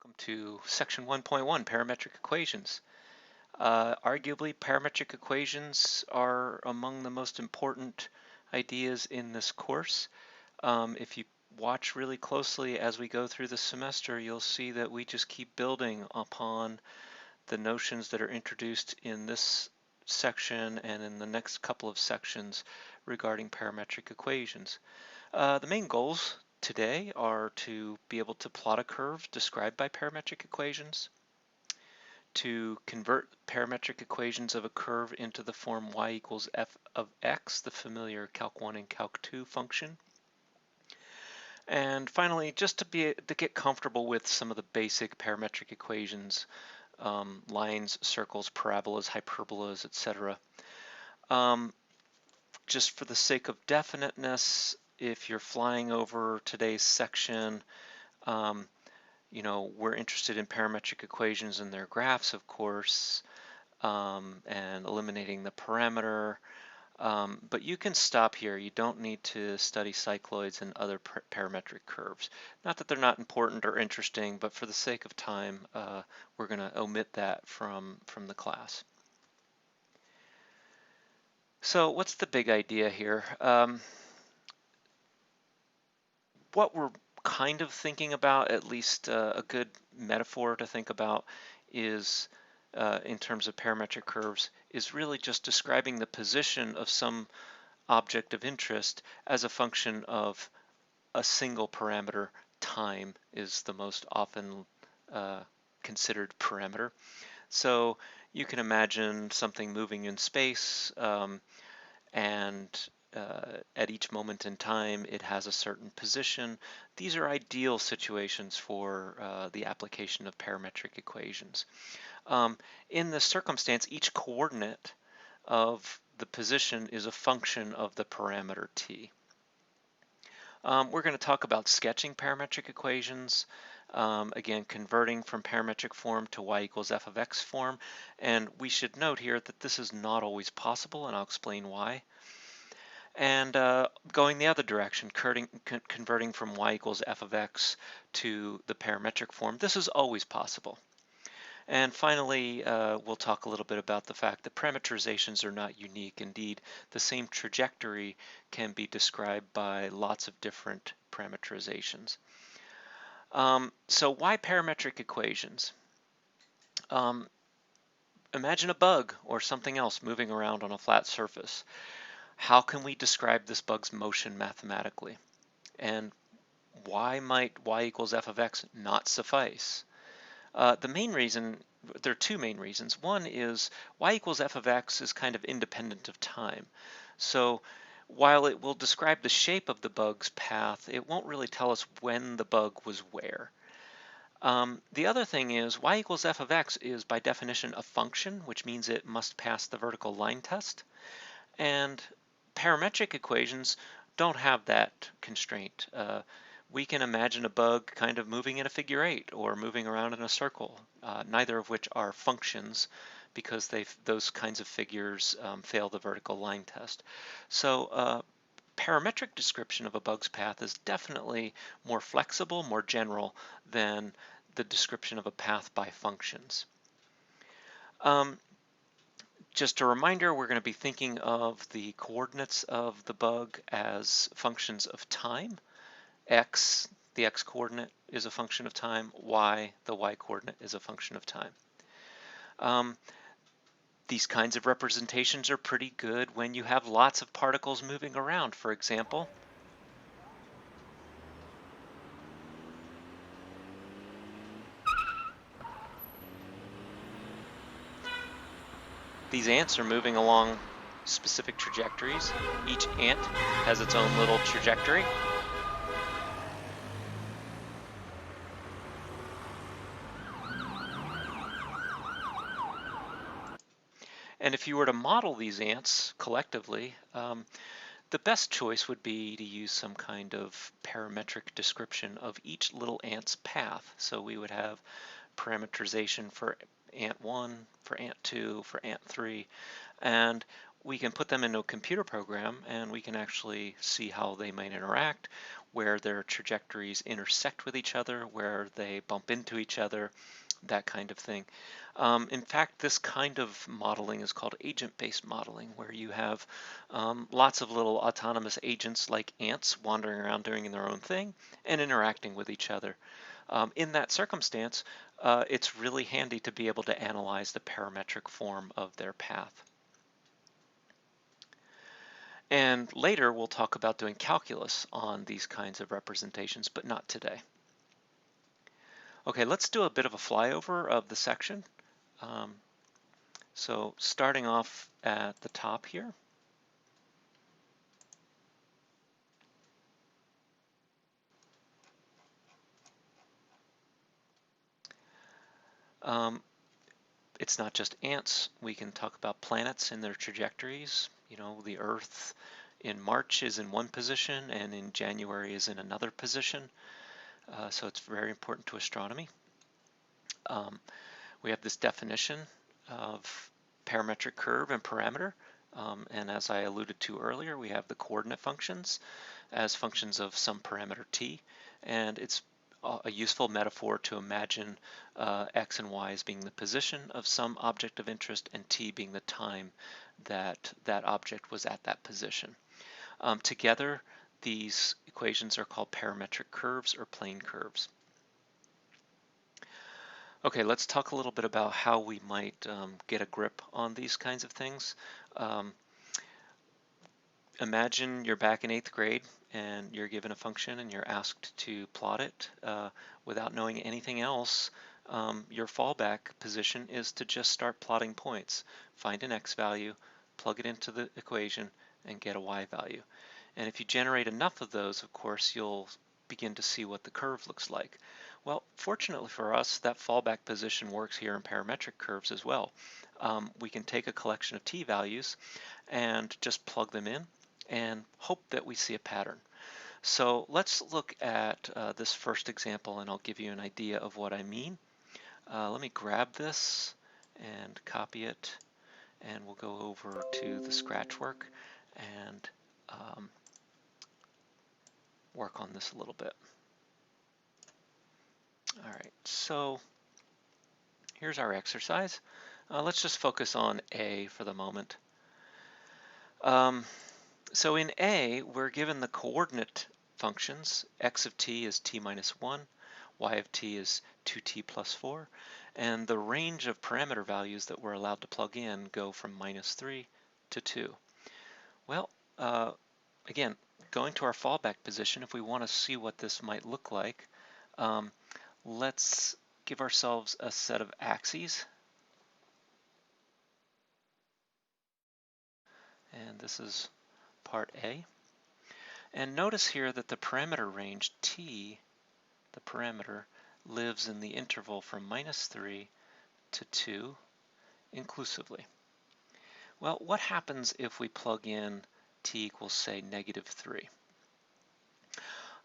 Welcome to section 1.1, parametric equations. Arguably, parametric equations are among the most important ideas in this course. If you watch really closely as we go through the semester, you'll see that we just keep building upon the notions that are introduced in this section and in the next couple of sections regarding parametric equations. The main goals today are to be able to plot a curve described by parametric equations, to convert parametric equations of a curve into the form y equals f of x, the familiar Calc 1 and Calc 2 function. And finally, just to get comfortable with some of the basic parametric equations, lines, circles, parabolas, hyperbolas, etc. Just for the sake of definiteness, if you're flying over today's section, we're interested in parametric equations and their graphs, of course, and eliminating the parameter. But you can stop here. You don't need to study cycloids and other parametric curves. Not that they're not important or interesting, but for the sake of time, we're going to omit that from the class. So what's the big idea here? What we're kind of thinking about, at least a good metaphor to think about, is in terms of parametric curves, is really just describing the position of some object of interest as a function of a single parameter. Time is the most often considered parameter. So you can imagine something moving in space, and at each moment in time it has a certain position. These are ideal situations for the application of parametric equations. In this circumstance, each coordinate of the position is a function of the parameter t. We're going to talk about sketching parametric equations, again converting from parametric form to y equals f of x form, and we should note here that this is not always possible, and I'll explain why. And going the other direction, converting from y equals f of x to the parametric form, this is always possible. And finally, we'll talk a little bit about the fact that parameterizations are not unique. Indeed, the same trajectory can be described by lots of different parameterizations. So why parametric equations? Imagine a bug or something else moving around on a flat surface. How can we describe this bug's motion mathematically? And why might y equals f of x not suffice? The main reason, there are two main reasons. One is y equals f of x is kind of independent of time. So while it will describe the shape of the bug's path, it won't really tell us when the bug was where. The other thing is y equals f of x is by definition a function, which means it must pass the vertical line test. And parametric equations don't have that constraint. We can imagine a bug kind of moving in a figure eight or moving around in a circle, neither of which are functions because those kinds of figures fail the vertical line test. So parametric description of a bug's path is definitely more flexible, more general than the description of a path by functions. Just a reminder, we're going to be thinking of the coordinates of the bug as functions of time. X, the x coordinate, is a function of time. Y, the y coordinate, is a function of time. These kinds of representations are pretty good when you have lots of particles moving around, for example. These ants are moving along specific trajectories. Each ant has its own little trajectory. And if you were to model these ants collectively, the best choice would be to use some kind of parametric description of each little ant's path. So we would have parameterization for ant 1, for ant 2, for ant 3. And we can put them into a computer program and we can actually see how they might interact, where their trajectories intersect with each other, where they bump into each other, that kind of thing. In fact, this kind of modeling is called agent-based modeling, where you have lots of little autonomous agents like ants wandering around doing their own thing and interacting with each other. In that circumstance, it's really handy to be able to analyze the parametric form of their path. And later we'll talk about doing calculus on these kinds of representations, but not today. Okay, let's do a bit of a flyover of the section. So starting off at the top here. It's not just ants. We can talk about planets and their trajectories. You know, the Earth in March is in one position and in January is in another position. So it's very important to astronomy. We have this definition of parametric curve and parameter. And as I alluded to earlier, we have the coordinate functions as functions of some parameter t. And it's a useful metaphor to imagine x and y as being the position of some object of interest and t being the time that that object was at that position. Together, these equations are called parametric curves or plane curves. Okay, let's talk a little bit about how we might get a grip on these kinds of things. Imagine you're back in 8th grade and you're given a function and you're asked to plot it without knowing anything else. Your fallback position is to just start plotting points. Find an x value, plug it into the equation, and get a y value. And if you generate enough of those, of course, you'll begin to see what the curve looks like. Well, fortunately for us, that fallback position works here in parametric curves as well. We can take a collection of t values and just plug them in and hope that we see a pattern. So let's look at this first example and I'll give you an idea of what I mean. Let me grab this and copy it, and we'll go over to the scratch work and work on this a little bit. All right, so here's our exercise. Let's just focus on A for the moment. So in A, we're given the coordinate functions. X of t is t minus 1, y of t is 2t plus 4, and the range of parameter values that we're allowed to plug in go from minus 3 to 2. Well, again, going to our fallback position, if we want to see what this might look like, let's give ourselves a set of axes. And this is part A. And notice here that the parameter range t, the parameter, lives in the interval from minus 3 to 2 inclusively. Well, what happens if we plug in t equals, say, negative 3?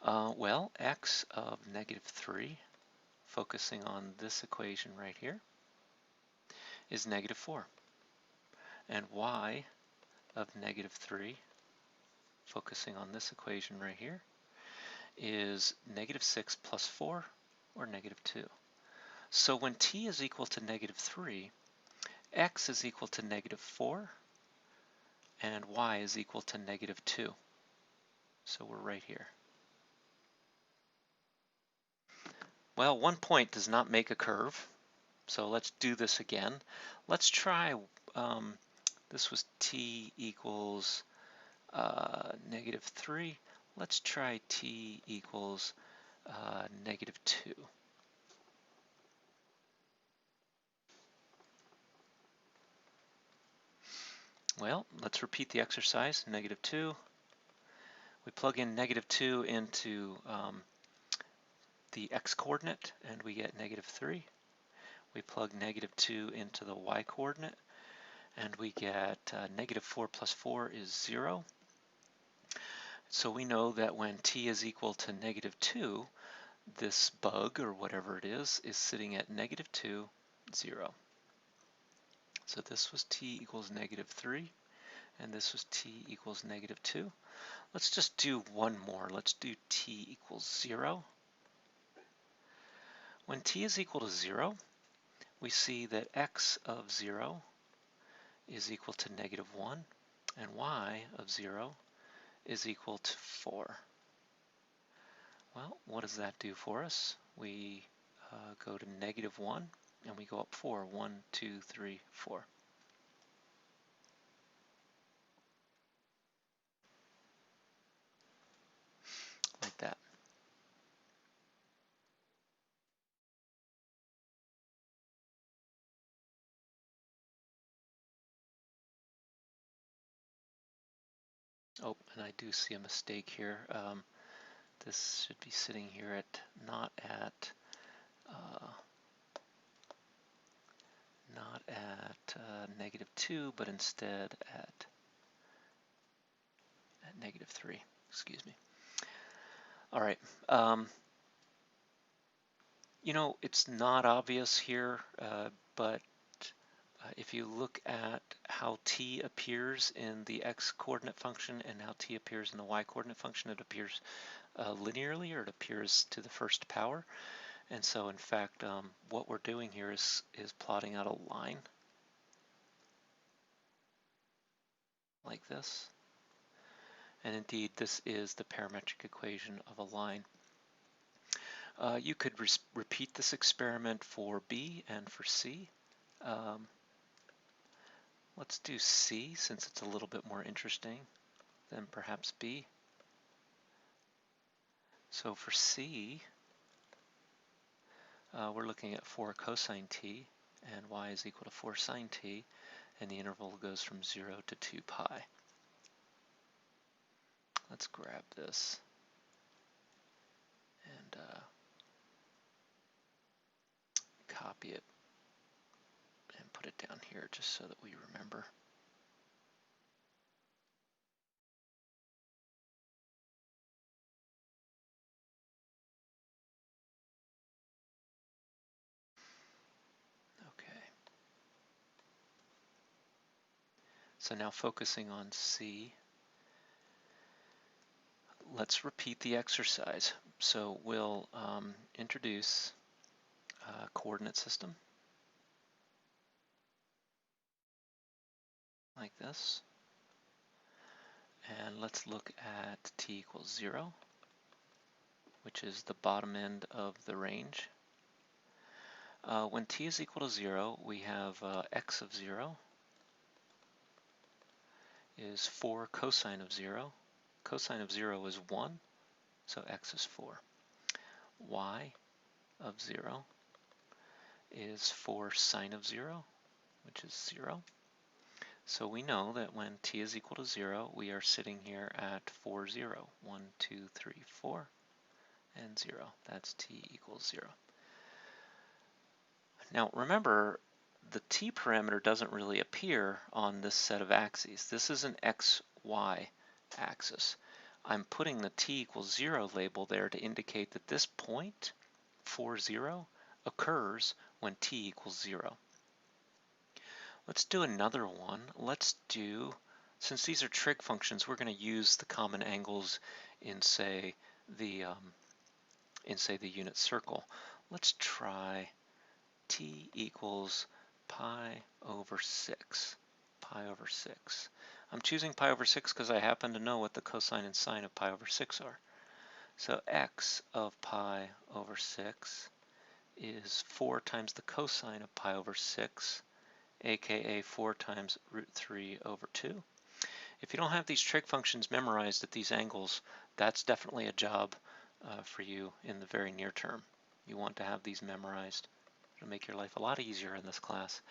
Well, x of negative 3, focusing on this equation right here, is negative 4. And y of negative 3, focusing on this equation right here, is negative 6 plus 4, or negative 2. So when t is equal to negative 3, x is equal to negative 4, and y is equal to negative 2. So we're right here. Well, one point does not make a curve, so let's do this again. Let's try, this was t equals negative 3. Let's try t equals negative 2. Well, let's repeat the exercise. Negative 2. We plug in negative 2 into the x-coordinate, and we get negative 3. We plug negative 2 into the y-coordinate, and we get negative 4 plus 4 is 0. So we know that when t is equal to negative 2, this bug, or whatever it is sitting at negative 2, 0. So this was t equals negative 3, and this was t equals -2. Let's just do one more. Let's do t equals 0. When t is equal to 0, we see that x of 0 is equal to -1, and y of 0 is equal to 4. Well, what does that do for us? We go to -1, and we go up 4. 1, 2, 3, 4. Like that. Oh, and I do see a mistake here. This should be sitting here at not at -2, but instead at -3. Excuse me. All right. You know, it's not obvious here, but if you look at how t appears in the x-coordinate function and how t appears in the y-coordinate function, it appears linearly, or it appears to the first power. And so, in fact, what we're doing here is plotting out a line like this. And indeed, this is the parametric equation of a line. You could repeat this experiment for B and for C. Let's do C, since it's a little bit more interesting than perhaps B. So for C, we're looking at 4 cosine t, and y is equal to 4 sine t, and the interval goes from 0 to 2 pi. Let's grab this and copy it and put it down here just so that we remember. Okay. So now focusing on C, let's repeat the exercise. So we'll introduce a coordinate system like this. And let's look at t equals 0, which is the bottom end of the range. When t is equal to 0, we have x of 0 is 4 cosine of 0. Cosine of 0 is 1, so x is 4. Y of 0 is 4 sine of 0, which is 0. So we know that when t is equal to 0, we are sitting here at 4, 0. 1, 2, 3, 4, and 0. That's t equals 0. Now remember, the t parameter doesn't really appear on this set of axes. This is an xy axis. I'm putting the t equals 0 label there to indicate that this point, 4, 0, occurs when t equals 0. Let's do another one. Let's do, since these are trig functions, we're going to use the common angles in, say, the unit circle. Let's try t equals pi over 6. Pi over 6. I'm choosing pi over 6 because I happen to know what the cosine and sine of pi over 6 are. So x of pi over 6 is 4 times the cosine of pi over 6, aka 4 times root 3 over 2. If you don't have these trig functions memorized at these angles, that's definitely a job for you in the very near term. You want to have these memorized. It'll make your life a lot easier in this class.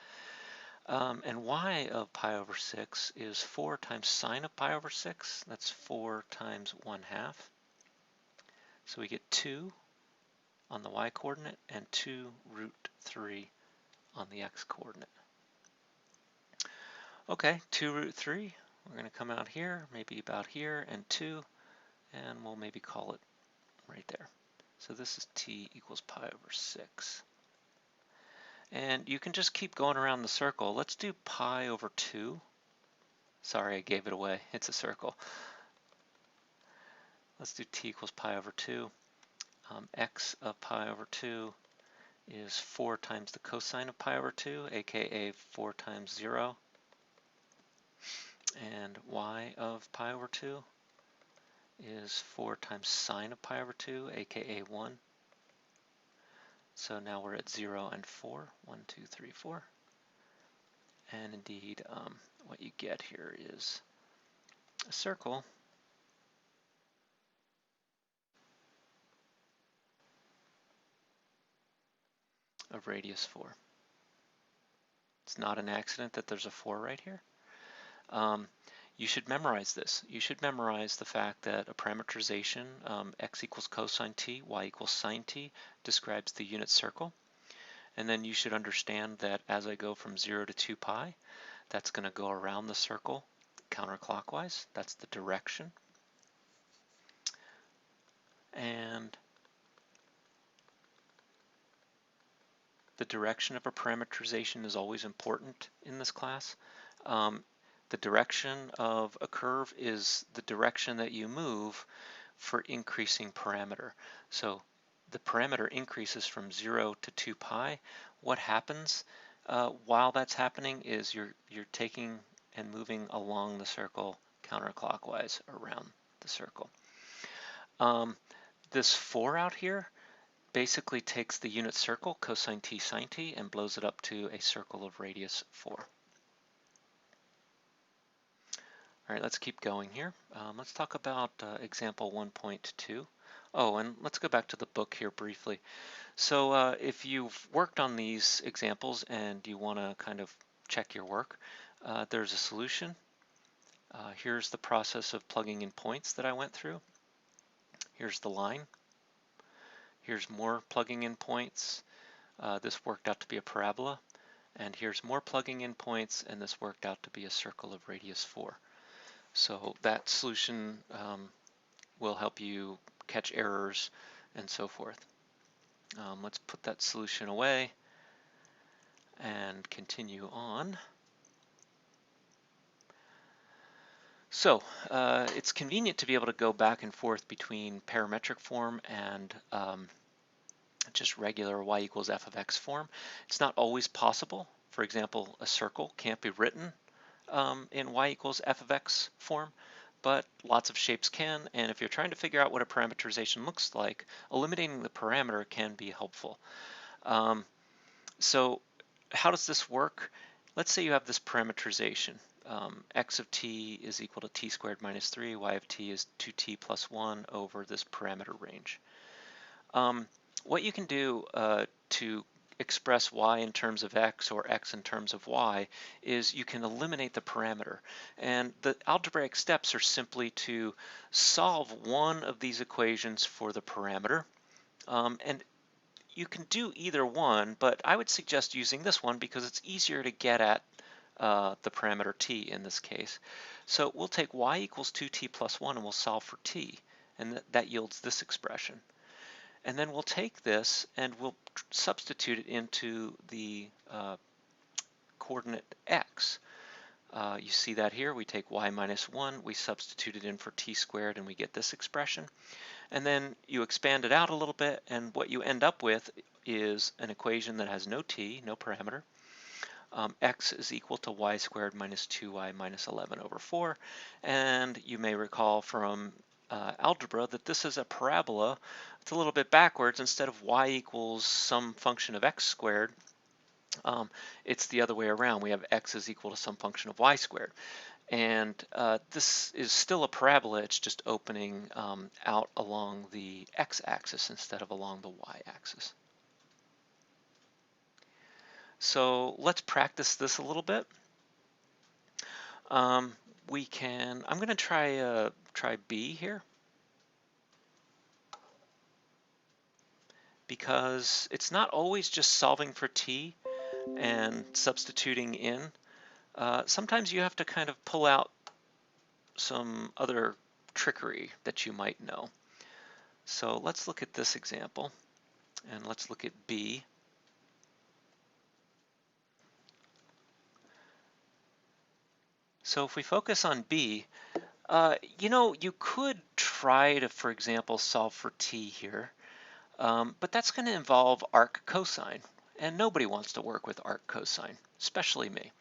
And y of pi over 6 is 4 times sine of pi over 6. That's 4 times 1/2. So we get 2 on the y-coordinate and 2 root 3 on the x-coordinate. Okay, 2 root 3, we're going to come out here, maybe about here, and 2, and we'll maybe call it right there. So this is t equals pi over 6. And you can just keep going around the circle. Let's do pi over 2. Sorry, I gave it away. It's a circle. Let's do t equals pi over 2. X of pi over 2 is 4 times the cosine of pi over 2, aka 4 times 0. And y of pi over 2 is 4 times sine of pi over 2, aka 1. So now we're at 0 and 4. 1, 2, 3, 4. And indeed, what you get here is a circle of radius 4. It's not an accident that there's a 4 right here. You should memorize this. You should memorize the fact that a parametrization, x equals cosine t, y equals sine t, describes the unit circle. And then you should understand that as I go from 0 to 2 pi, that's going to go around the circle counterclockwise. That's the direction. And the direction of a parametrization is always important in this class. The direction of a curve is the direction that you move for increasing parameter. So the parameter increases from 0 to 2 pi. What happens while that's happening is you're taking and moving along the circle counterclockwise around the circle. This 4 out here basically takes the unit circle, cosine t sine t, and blows it up to a circle of radius 4. All right, let's keep going here. Let's talk about example 1.2. Oh, and let's go back to the book here briefly. So if you've worked on these examples and you want to kind of check your work, there's a solution. Here's the process of plugging in points that I went through. Here's the line. Here's more plugging in points. This worked out to be a parabola. And here's more plugging in points, and this worked out to be a circle of radius 4. So that solution will help you catch errors and so forth. Let's put that solution away and continue on. So it's convenient to be able to go back and forth between parametric form and just regular y equals f of x form. It's not always possible. For example, a circle can't be written in y equals f of x form, but lots of shapes can, and if you're trying to figure out what a parametrization looks like, eliminating the parameter can be helpful. So how does this work? Let's say you have this parametrization. X of t is equal to t squared minus 3, y of t is 2t plus 1 over this parameter range. What you can do to express y in terms of x or x in terms of y is you can eliminate the parameter. And the algebraic steps are simply to solve one of these equations for the parameter. And you can do either one, but I would suggest using this one because it's easier to get at the parameter t in this case. So we'll take y equals 2t plus 1 and we'll solve for t, and that yields this expression. And then we'll take this and we'll substitute it into the coordinate x. You see that here, we take y minus 1, we substitute it in for t squared, and we get this expression. And then you expand it out a little bit, and what you end up with is an equation that has no t, no parameter. X is equal to y squared minus 2y minus 11 over 4. And you may recall from algebra that this is a parabola. It's a little bit backwards. Instead of y equals some function of x squared, it's the other way around. We have x is equal to some function of y squared. And this is still a parabola. It's just opening out along the x-axis instead of along the y-axis. So let's practice this a little bit. I'm going to try B here, because it's not always just solving for t and substituting in. Sometimes you have to kind of pull out some other trickery that you might know. So let's look at this example, and let's look at B. So if we focus on B, you could try to, for example, solve for t here, but that's going to involve arc cosine, and nobody wants to work with arc cosine, especially me.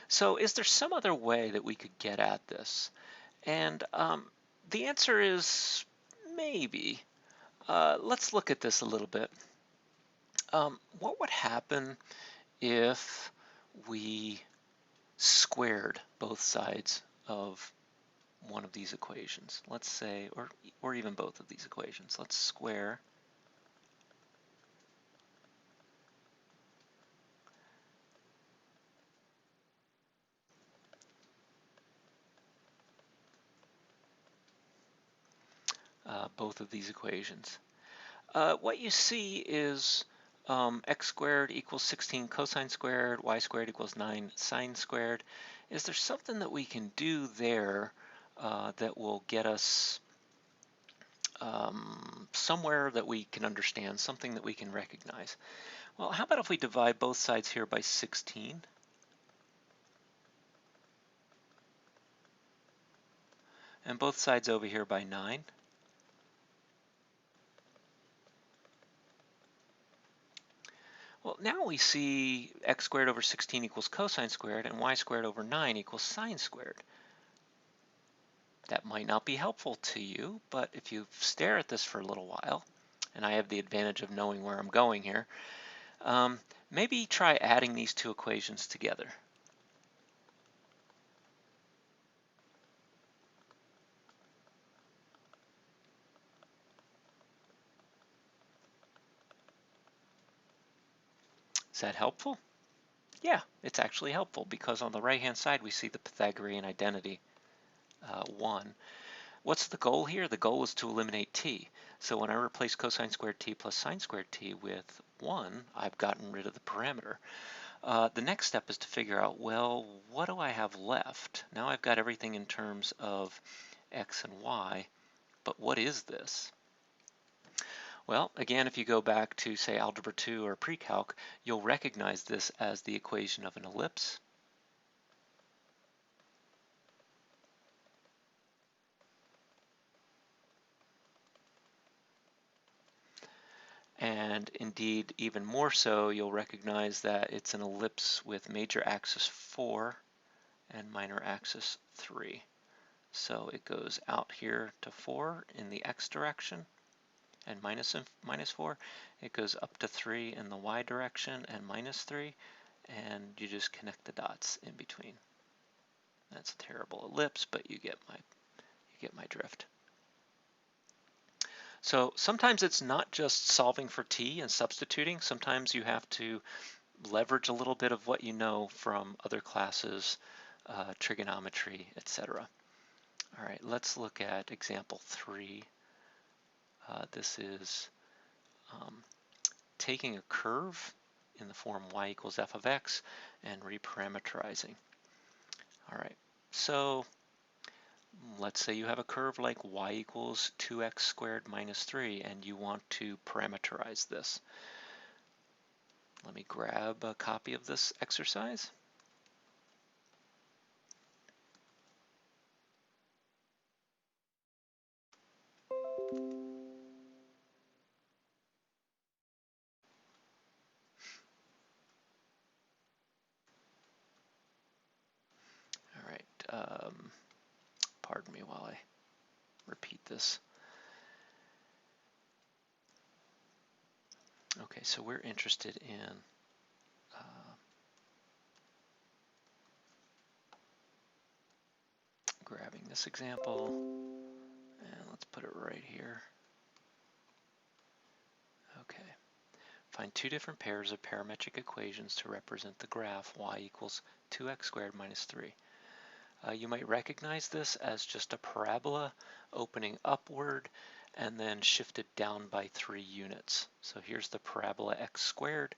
So is there some other way that we could get at this? And the answer is maybe. Let's look at this a little bit. What would happen if we squared both sides of one of these equations? Let's say, or even both of these equations. Let's square both of these equations. What you see is x squared equals 16 cosine squared, y squared equals 9 sine squared. Is there something that we can do there that will get us somewhere that we can understand, something that we can recognize? Well, how about if we divide both sides here by 16? And both sides over here by 9? Well, now we see x squared over 16 equals cosine squared, and y squared over 9 equals sine squared. That might not be helpful to you, but if you stare at this for a little while, and I have the advantage of knowing where I'm going here, maybe try adding these two equations together. Is that helpful? Yeah, it's actually helpful because on the right-hand side we see the Pythagorean identity 1. What's the goal here? The goal is to eliminate t. So when I replace cosine squared t plus sine squared t with 1, I've gotten rid of the parameter. The next step is to figure out, well, what do I have left? Now I've got everything in terms of x and y, but what is this? Well, again, if you go back to, say, Algebra 2 or Pre-Calc, you'll recognize this as the equation of an ellipse. And indeed, even more so, you'll recognize that it's an ellipse with major axis 4 and minor axis 3. So it goes out here to 4 in the x direction and minus 4. It goes up to 3 in the y direction and minus 3, and you just connect the dots in between. That's a terrible ellipse, but you get my drift. So sometimes it's not just solving for t and substituting. Sometimes you have to leverage a little bit of what you know from other classes, trigonometry, etc. All right, let's look at example 3. This is taking a curve in the form y equals f of x and reparameterizing. All right, so let's say you have a curve like y equals 2x squared minus 3, and you want to parameterize this. Let me grab a copy of this exercise. All right, pardon me while I repeat this. Okay, so we're interested in grabbing this example, and let's put it right here. Okay, find two different pairs of parametric equations to represent the graph y equals 2x squared minus 3. You might recognize this as just a parabola opening upward and then shifted down by 3 units. So here's the parabola x squared.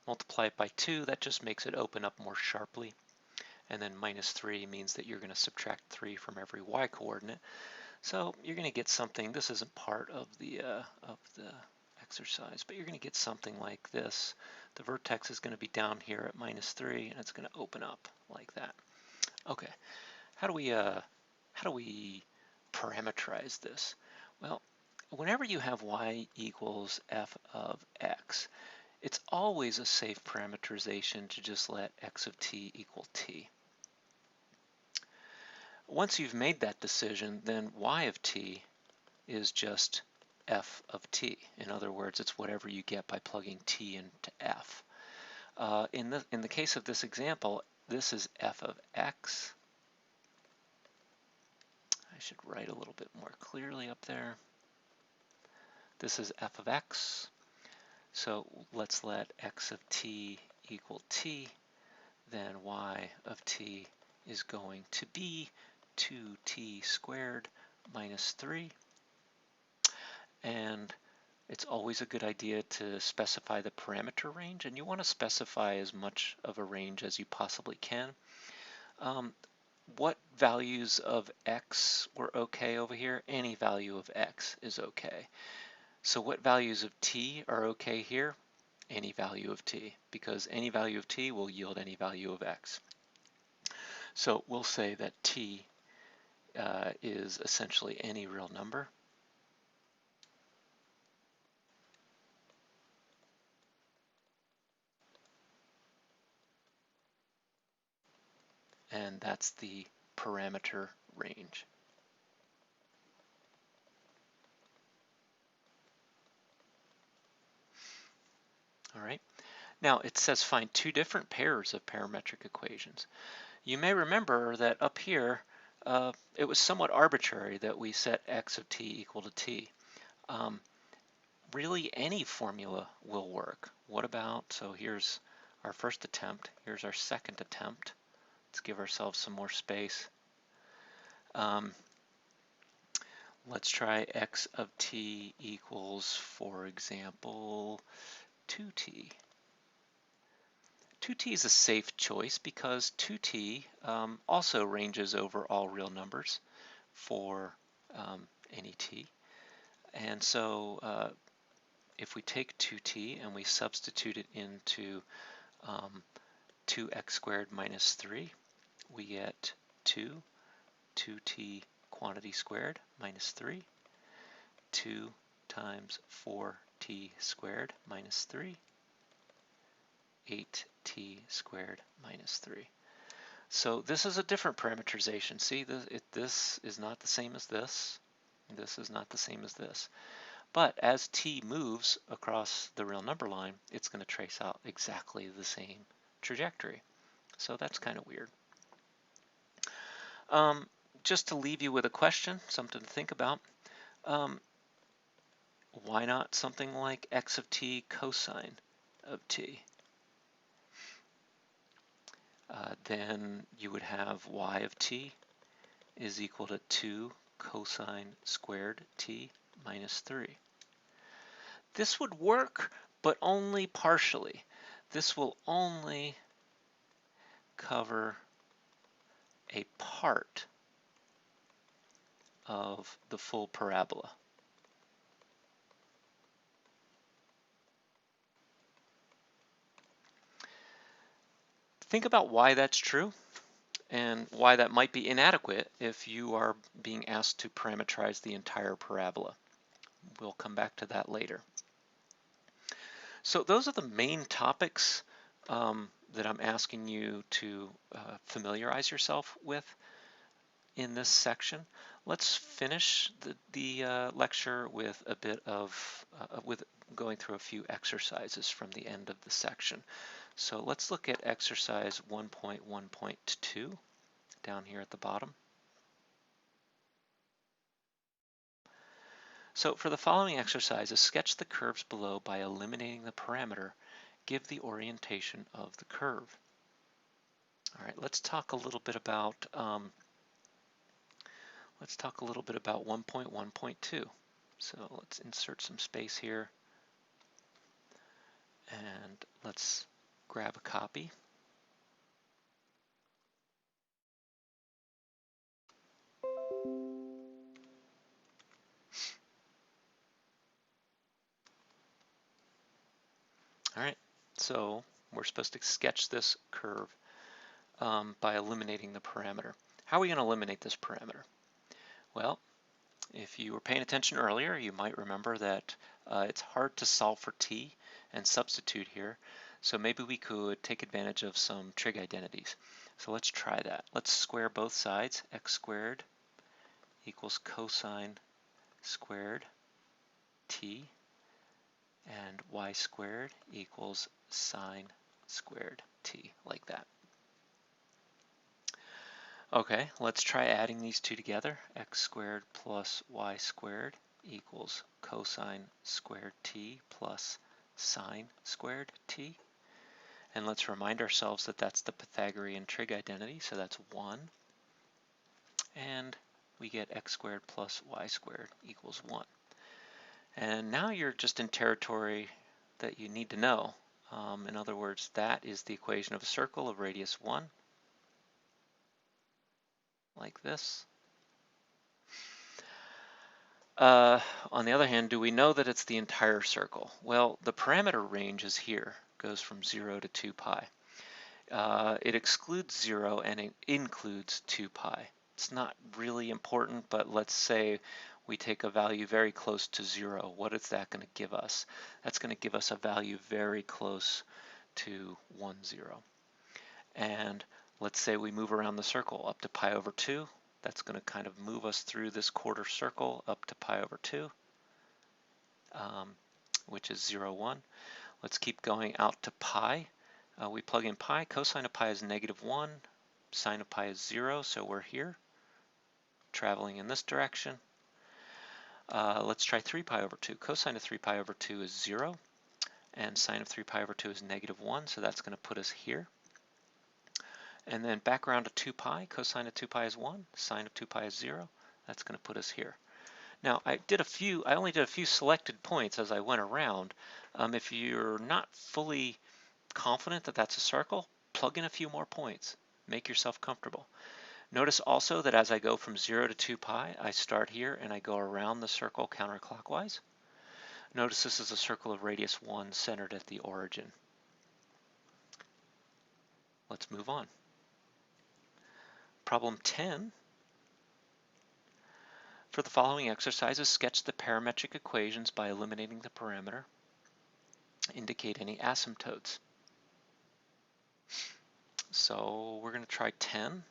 Multiply it by 2, that just makes it open up more sharply. And then minus 3 means that you're going to subtract 3 from every y coordinate. So you're going to get something, this isn't part of the exercise, but you're going to get something like this. The vertex is going to be down here at minus 3, and it's going to open up like that. Okay, how do we parameterize this? Well, whenever you have y equals f of x, it's always a safe parameterization to just let x of t equal t. Once you've made that decision, then y of t is just f of t. In other words, it's whatever you get by plugging t into f. In the case of this example, this is f of x. I should write a little bit more clearly up there. This is f of x. So let's let x of t equal t. Then y of t is going to be 2t squared minus 3. And it's always a good idea to specify the parameter range, and you want to specify as much of a range as you possibly can. What values of x were okay over here? Any value of x is okay. So what values of t are okay here? Any value of t, because any value of t will yield any value of x. So we'll say that t is essentially any real number. And that's the parameter range. All right. Now it says find two different pairs of parametric equations. You may remember that up here, it was somewhat arbitrary that we set x of t equal to t. Really any formula will work. What about, so here's our first attempt, here's our second attempt. Let's give ourselves some more space. Let's try x of t equals, for example, 2t. 2t is a safe choice because 2t also ranges over all real numbers for any t. And so if we take 2t and we substitute it into 2x squared minus 3, we get 2t quantity squared minus 3, 2 times 4t squared minus 3, 8t squared minus 3. So this is a different parameterization. See, this is not the same as this. This is not the same as this. But as t moves across the real number line, it's going to trace out exactly the same trajectory. So that's kind of weird. Just to leave you with a question, something to think about. Why not something like x of t cosine of t? Then you would have y of t is equal to 2 cosine squared t minus 3. This would work, but only partially. This will only cover a part of the full parabola. Think about why that's true and why that might be inadequate if you are being asked to parameterize the entire parabola. We'll come back to that later. So those are the main topics that I'm asking you to familiarize yourself with in this section. Let's finish the lecture with a bit of with going through a few exercises from the end of the section. So let's look at exercise 1.1.2 down here at the bottom. So for the following exercises, sketch the curves below by eliminating the parameter. Give the orientation of the curve. All right, let's talk a little bit about 1.1.2. So let's insert some space here, and let's grab a copy. All right, so we're supposed to sketch this curve. by eliminating the parameter. How are we going to eliminate this parameter? Well, if you were paying attention earlier, you might remember that it's hard to solve for t and substitute here. So maybe we could take advantage of some trig identities. So let's try that. Let's square both sides. X squared equals cosine squared t, and y squared equals sine squared t, like that. Okay, let's try adding these two together. X squared plus y squared equals cosine squared t plus sine squared t. And let's remind ourselves that that's the Pythagorean trig identity, so that's 1. And we get x squared plus y squared equals 1. And now you're just in territory that you need to know. In other words, that is the equation of a circle of radius 1, like this. On the other hand, do we know that it's the entire circle? Well, the parameter range is here, goes from 0 to 2 pi. It excludes 0 and it includes 2 pi. It's not really important, but let's say we take a value very close to 0. What is that going to give us? That's going to give us a value very close to 1, 0. And let's say we move around the circle up to pi over 2. That's going to kind of move us through this quarter circle up to pi over 2, which is 0, 1. Let's keep going out to pi. We plug in pi. Cosine of pi is -1. Sine of pi is 0, so we're here, traveling in this direction. Let's try 3 pi over 2. Cosine of 3 pi over 2 is 0, and sine of 3 pi over 2 is -1, so that's going to put us here. And then back around to 2 pi. Cosine of 2 pi is 1. Sine of 2 pi is 0. That's going to put us here. Now, I only did a few selected points as I went around. If you're not fully confident that that's a circle, plug in a few more points. Make yourself comfortable. Notice also that as I go from 0 to 2 pi, I start here and I go around the circle counterclockwise. Notice this is a circle of radius 1 centered at the origin. Let's move on. Problem 10. For the following exercises, sketch the parametric equations by eliminating the parameter. Indicate any asymptotes. So we're going to try 10.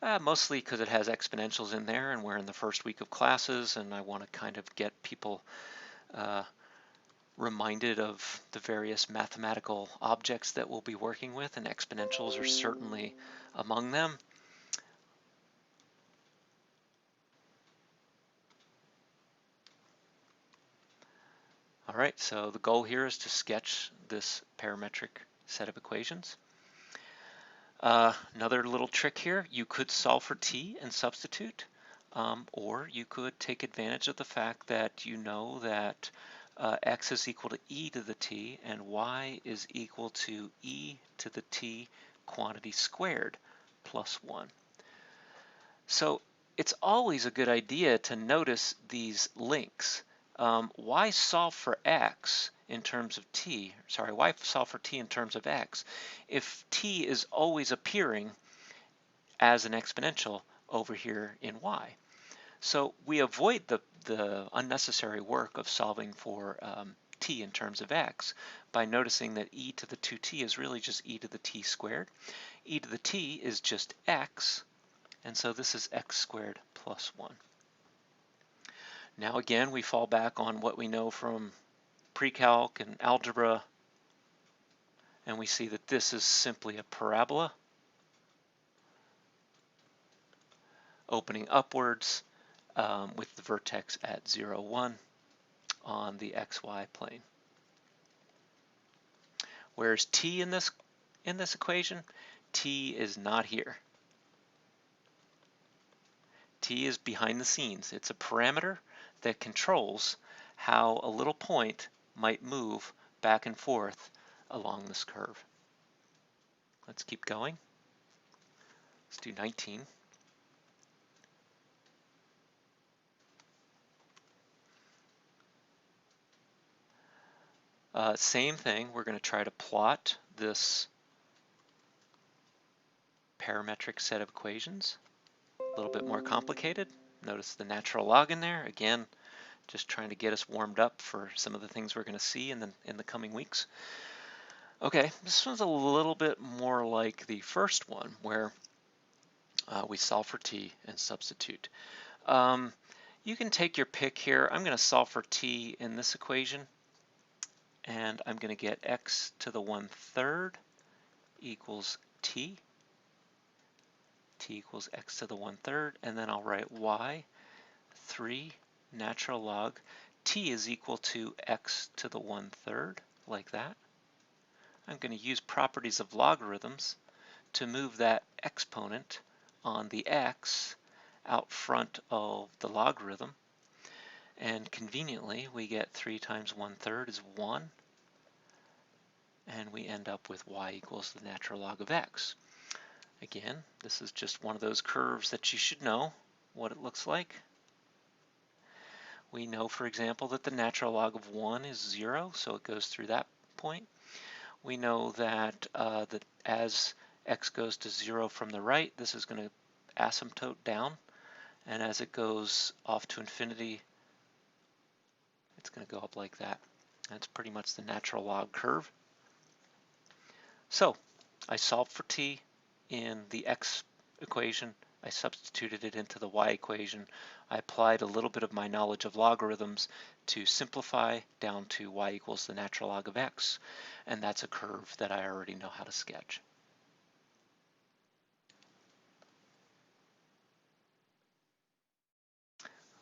Mostly because it has exponentials in there and we're in the first week of classes and I want to kind of get people reminded of the various mathematical objects that we'll be working with, and exponentials are certainly among them. All right, so the goal here is to sketch this parametric set of equations. Another little trick here, you could solve for t and substitute, or you could take advantage of the fact that you know that x is equal to e to the t and y is equal to e to the t quantity squared plus 1. So it's always a good idea to notice these links. Why solve for x in terms of t? Sorry, why solve for t in terms of x if t is always appearing as an exponential over here in y? So we avoid the unnecessary work of solving for t in terms of x by noticing that e to the 2t is really just e to the t squared. E to the t is just x, and so this is x squared plus 1. Now again, we fall back on what we know from pre-calc and algebra, and we see that this is simply a parabola opening upwards with the vertex at 0, 1 on the xy plane. Whereas t in this equation, t is not here. T is behind the scenes. It's a parameter that controls how a little point might move back and forth along this curve. Let's keep going. Let's do 19. Same thing, we're going to try to plot this parametric set of equations. A little bit more complicated. Notice the natural log in there. Again, just trying to get us warmed up for some of the things we're going to see in the coming weeks. Okay, this one's a little bit more like the first one where we solve for t and substitute. You can take your pick here. I'm going to solve for t in this equation, and I'm going to get x to the 1/3 equals t. T equals x to the 1/3, and then I'll write y, 3 natural log. T is equal to x to the 1/3, like that. I'm going to use properties of logarithms to move that exponent on the x out front of the logarithm. And conveniently, we get 3 times 1/3 is 1. And we end up with y equals the natural log of x. Again, this is just one of those curves that you should know what it looks like. We know, for example, that the natural log of 1 is 0, so it goes through that point. We know that, as x goes to 0 from the right, this is going to asymptote down, and as it goes off to infinity, it's going to go up like that. That's pretty much the natural log curve. So I solved for t in the x equation. I substituted it into the y equation. I applied a little bit of my knowledge of logarithms to simplify down to y equals the natural log of x, and that's a curve that I already know how to sketch.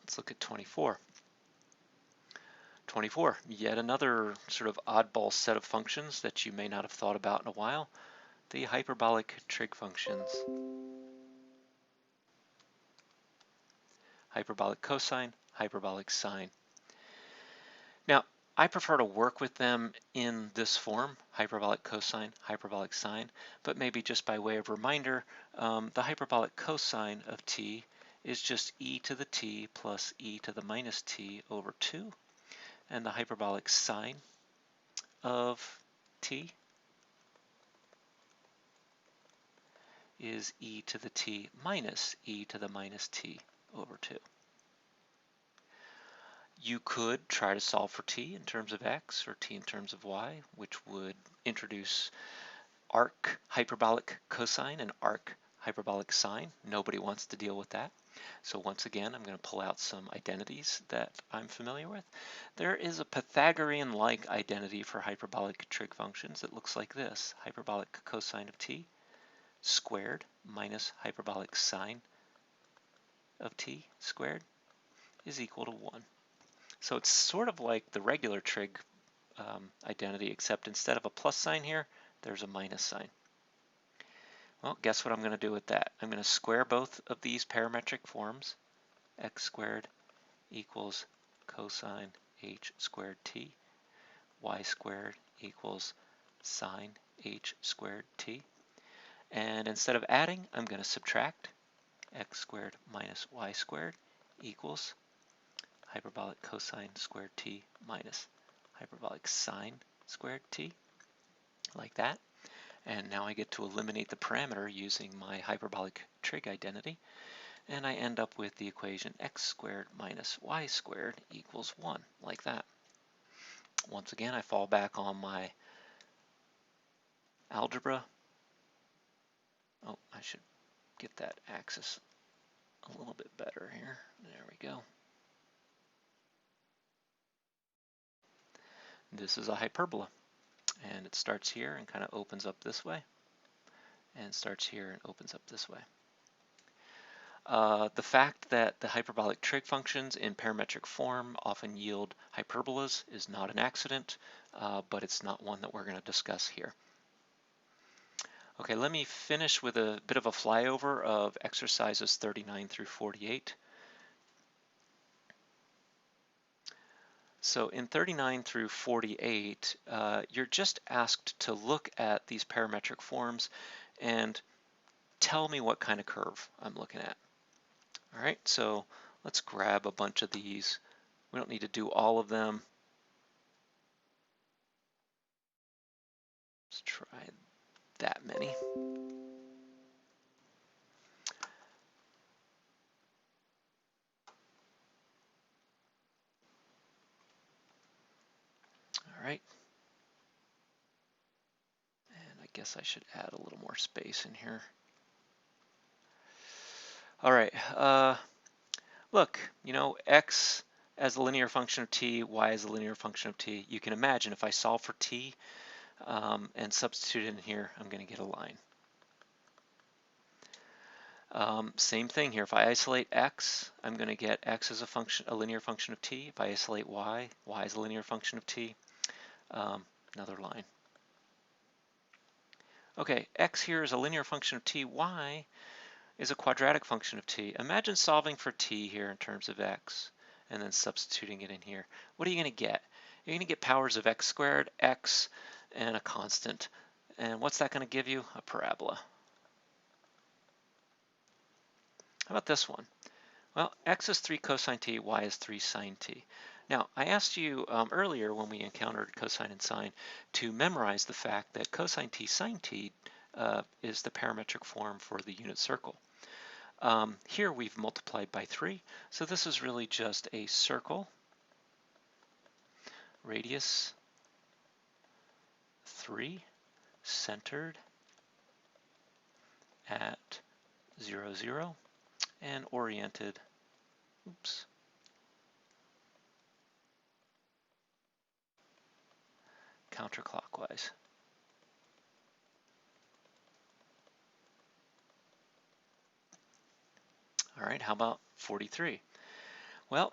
Let's look at 24. 24, yet another sort of oddball set of functions that you may not have thought about in a while, the hyperbolic trig functions. Hyperbolic cosine, hyperbolic sine. Now, I prefer to work with them in this form, hyperbolic cosine, hyperbolic sine, but maybe just by way of reminder, the hyperbolic cosine of t is just e to the t plus e to the minus t over 2, and the hyperbolic sine of t is e to the t minus e to the minus t over 2. You could try to solve for t in terms of x or t in terms of y, which would introduce arc hyperbolic cosine and arc hyperbolic sine. Nobody wants to deal with that. So once again, I'm going to pull out some identities that I'm familiar with. There is a Pythagorean-like identity for hyperbolic trig functions. It looks like this: hyperbolic cosine of t squared minus hyperbolic sine of t squared is equal to 1. So it's sort of like the regular trig identity, except instead of a plus sign here, there's a minus sign. Well, guess what I'm going to do with that? I'm going to square both of these parametric forms. X squared equals cosine h squared t. Y squared equals sine h squared t. And instead of adding, I'm going to subtract. X squared minus y squared equals hyperbolic cosine squared t minus hyperbolic sine squared t, like that. And now I get to eliminate the parameter using my hyperbolic trig identity, and I end up with the equation x squared minus y squared equals 1, like that. Once again, I fall back on my algebra. Oh, I should get that axis a little bit better here. There we go. This is a hyperbola, and it starts here and kind of opens up this way, and starts here and opens up this way. The fact that the hyperbolic trig functions in parametric form often yield hyperbolas is not an accident, but it's not one that we're going to discuss here. Okay, let me finish with a bit of a flyover of exercises 39 through 48. So in 39 through 48, you're just asked to look at these parametric forms and tell me what kind of curve I'm looking at. All right, so let's grab a bunch of these. We don't need to do all of them. Let's try that many. guess I should add a little more space in here. All right, look, you know, x as a linear function of t, y as a linear function of t. You can imagine if I solve for t and substitute in here, I'm going to get a line. Same thing here. If I isolate x, I'm going to get x as a linear function of t. If I isolate y, y is a linear function of t. Another line. Okay, x here is a linear function of t. Y is a quadratic function of t. Imagine solving for t here in terms of x and then substituting it in here. What are you going to get? You're going to get powers of x squared, x, and a constant. And what's that going to give you? A parabola. How about this one? Well, x is 3 cosine t, y is 3 sine t. Now, I asked you earlier when we encountered cosine and sine to memorize the fact that cosine t sine t is the parametric form for the unit circle. Here we've multiplied by 3, so this is really just a circle, radius 3, centered at 0, 0, and oriented, counterclockwise. All right, how about 43? Well,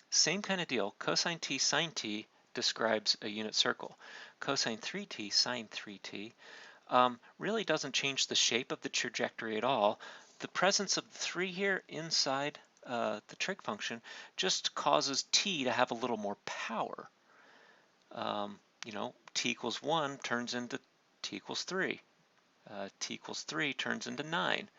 same kind of deal. Cosine t sine t describes a unit circle. Cosine 3t sine 3t really doesn't change the shape of the trajectory at all. The presence of the 3 here inside the trig function just causes t to have a little more power. You know, t equals 1 turns into t equals 3. T equals 3 turns into 9.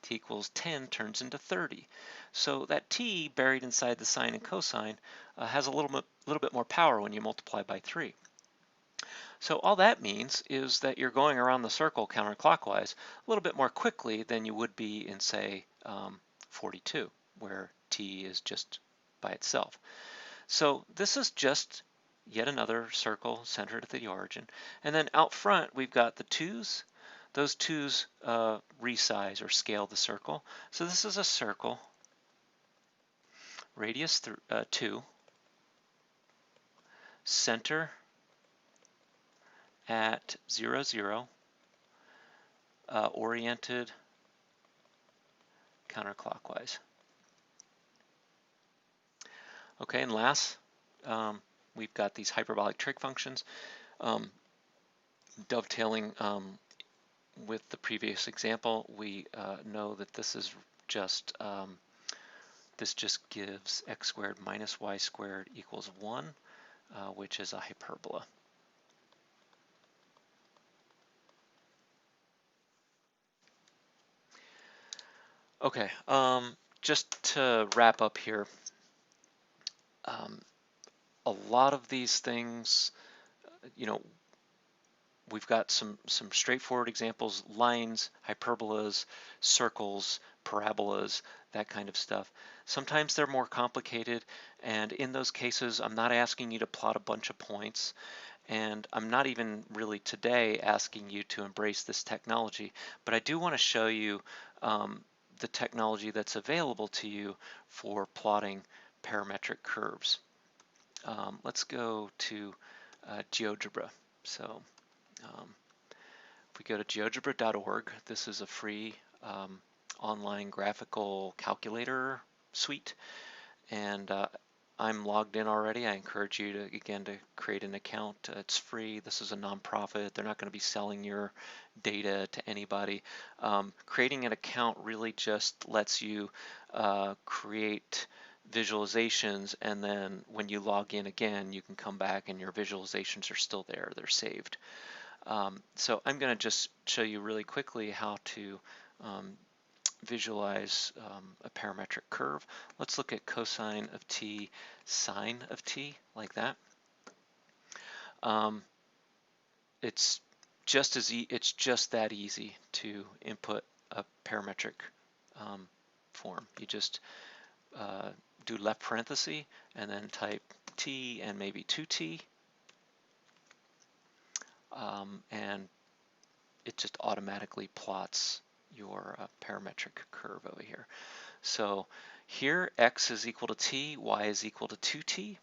T equals 10 turns into 30. So that t buried inside the sine and cosine has a little bit more power when you multiply by 3. So all that means is that you're going around the circle counterclockwise a little bit more quickly than you would be in, say, 42, where t is just by itself. So this is just yet another circle centered at the origin. And then out front, we've got the 2's. Those 2's resize or scale the circle. So this is a circle, radius 2, center at 0, 0, oriented counterclockwise. Okay, and last, we've got these hyperbolic trig functions. Dovetailing with the previous example, we know that this is just this just gives x squared minus y squared equals 1, which is a hyperbola. Okay, just to wrap up here, a lot of these things, you know, we've got some straightforward examples, lines, hyperbolas, circles, parabolas, that kind of stuff. Sometimes they're more complicated, and in those cases, I'm not asking you to plot a bunch of points, and I'm not even really today asking you to embrace this technology, but I do want to show you the technology that's available to you for plotting parametric curves. Let's go to Geogebra. So if we go to geogebra.org, this is a free online graphical calculator suite, and I'm logged in already. I encourage you to, again, to create an account. It's free. This is a nonprofit. They're not going to be selling your data to anybody. Creating an account really just lets you create visualizations, and then when you log in again, you can come back and your visualizations are still there. They're saved. So I'm going to just show you really quickly how to visualize a parametric curve. Let's look at cosine of t, sine of t, like that. It's just that easy to input a parametric form. You just do left parenthesis and then type t and maybe 2t. and it just automatically plots your parametric curve over here. So here x is equal to t, y is equal to 2t,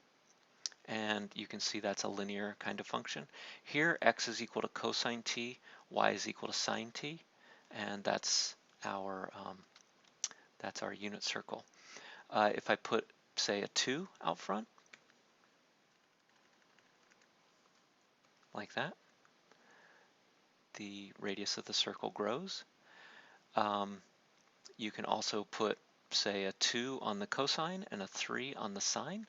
and you can see that's a linear kind of function. Here x is equal to cosine t, y is equal to sine t, and that's our unit circle. If I put, say, a 2 out front, like that, the radius of the circle grows. You can also put, say, a 2 on the cosine and a 3 on the sine,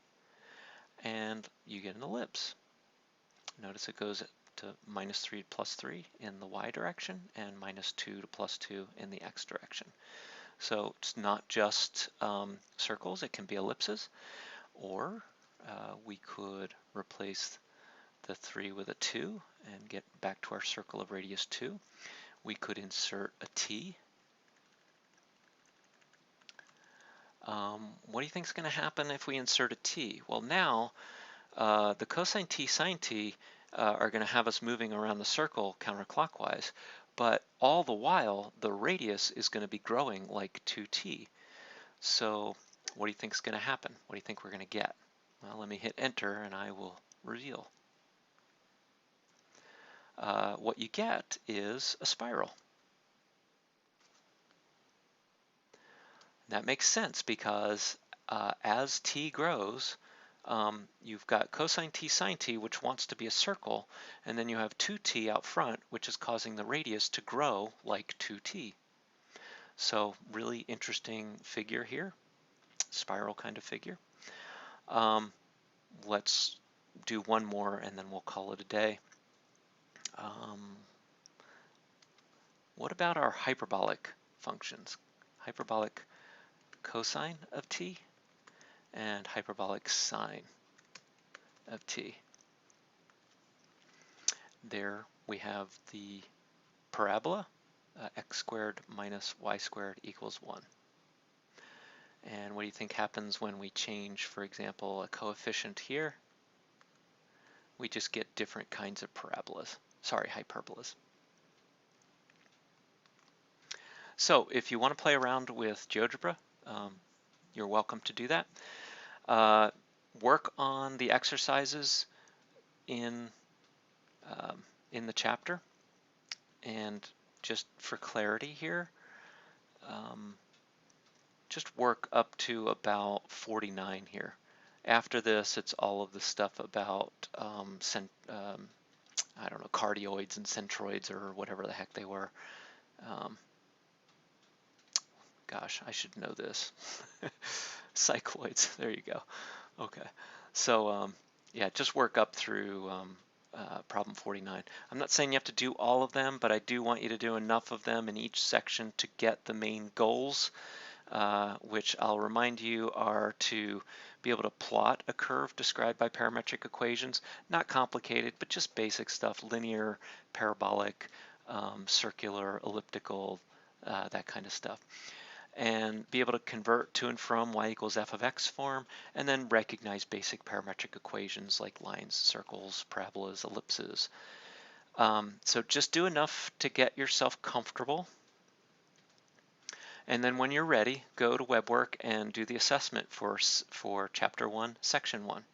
and you get an ellipse. Notice it goes to -3 to +3 in the y direction and -2 to +2 in the x direction. So it's not just circles, it can be ellipses, or we could replace the 3 with a 2 and get back to our circle of radius 2. We could insert a t. What do you think is going to happen if we insert a t? Well, now the cosine t, sine t are going to have us moving around the circle counterclockwise, but all the while the radius is going to be growing like 2t. So what do you think is going to happen? What do you think we're going to get? Well, let me hit enter and I will reveal. What you get is a spiral. That makes sense because as t grows, you've got cosine t sine t, which wants to be a circle, and then you have 2t out front, which is causing the radius to grow like 2t. So really interesting figure here, spiral kind of figure. Let's do one more and then we'll call it a day. What about our hyperbolic functions? Hyperbolic cosine of t and hyperbolic sine of t. There we have the parabola, x squared minus y squared equals 1. And what do you think happens when we change, for example, a coefficient here? We just get different kinds of parabolas, sorry, hyperbolas. So if you want to play around with GeoGebra, you're welcome to do that. Work on the exercises in the chapter, and just for clarity here, just work up to about 49 here. After this, it's all of the stuff about I don't know, cardioids and centroids or whatever the heck they were. Gosh, I should know this. Cycloids, there you go. Okay, so yeah, just work up through problem 49. I'm not saying you have to do all of them, but I do want you to do enough of them in each section to get the main goals, which I'll remind you are to be able to plot a curve described by parametric equations. Not complicated, but just basic stuff, linear, parabolic, circular, elliptical, that kind of stuff. And be able to convert to and from y equals f of x form, and then recognize basic parametric equations like lines, circles, parabolas, ellipses. So just do enough to get yourself comfortable. And then when you're ready, go to WebWork and do the assessment for Chapter 1, Section 1.